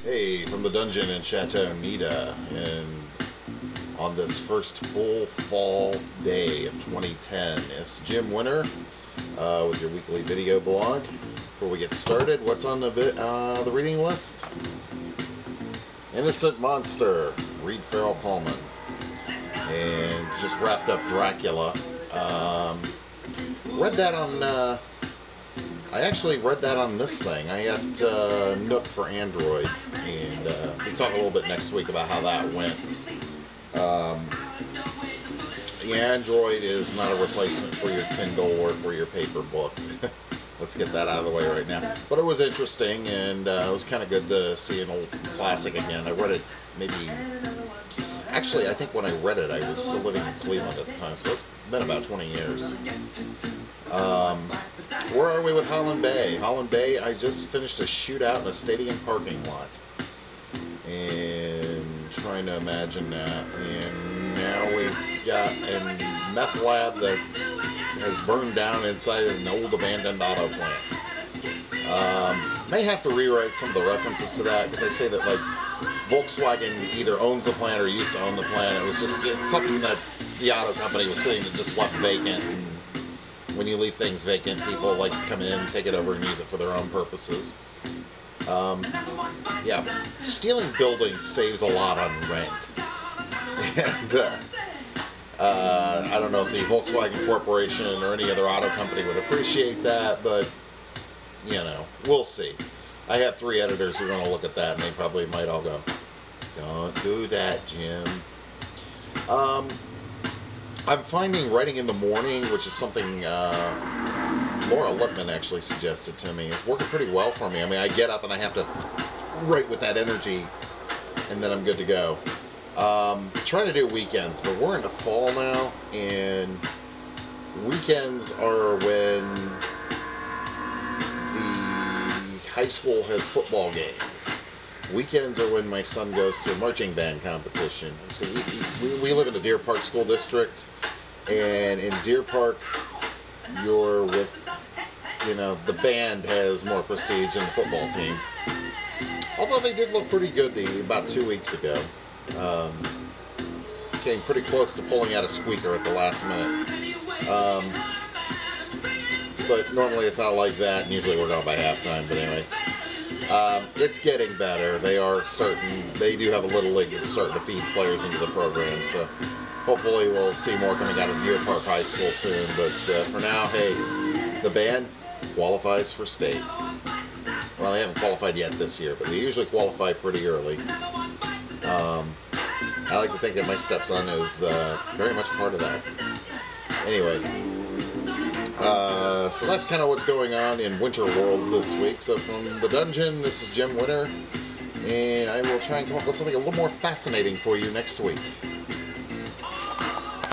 Hey, from the dungeon in Chateau Nita, and on this first full fall day of 2010, it's Jim Winter with your weekly video blog. Before we get started, what's on the reading list? Innocent Monster, Reed Farrell Coleman, and just wrapped up Dracula. Read that on. I actually read that on this thing. I got Nook for Android, and we'll talk a little bit next week about how that went. The Android is not a replacement for your Kindle or for your paper book. Let's get that out of the way right now. But it was interesting, and it was kind of good to see an old classic again. I read it maybe... Actually, I think when I read it, I was still living in Cleveland at the time, so it's been about 20 years. Where are we with Holland Bay? Holland Bay, I just finished a shootout in a stadium parking lot. And trying to imagine that. And now we've got a meth lab that has burned down inside an old abandoned auto plant. May have to rewrite some of the references to that, because they say that, like, Volkswagen either owns the plant or used to own the plant. It's something that the auto company was saying that just left vacant. And when you leave things vacant, people like to come in, take it over, and use it for their own purposes. Yeah, stealing buildings saves a lot on rent. And I don't know if the Volkswagen Corporation or any other auto company would appreciate that, but, you know, we'll see. I have 3 editors who are going to look at that, and they probably might all go, "Don't do that, Jim." I'm finding writing in the morning, which is something Laura Lipman actually suggested to me. It's working pretty well for me. I mean, I get up and I have to write with that energy, and then I'm good to go. Trying to do weekends, but we're into fall now, and weekends are when high school has football games. Weekends are when my son goes to a marching band competition. So we live in the Deer Park School District, and in Deer Park, you're with, you know, the band has more prestige than the football team. Although they did look pretty good about 2 weeks ago. Came pretty close to pulling out a squeaker at the last minute. But normally it's not like that, and usually we're gone by halftime. But anyway, it's getting better. They do have a little league that's starting to feed players into the program, so hopefully we'll see more coming out of Deer Park High School soon. But for now, hey, the band qualifies for state. Well, they haven't qualified yet this year, but they usually qualify pretty early. I like to think that my stepson is very much a part of that. Anyway. So that's kind of what's going on in Winter World this week. So from the dungeon, this is Jim Winter, and I will try and come up with something a little more fascinating for you next week.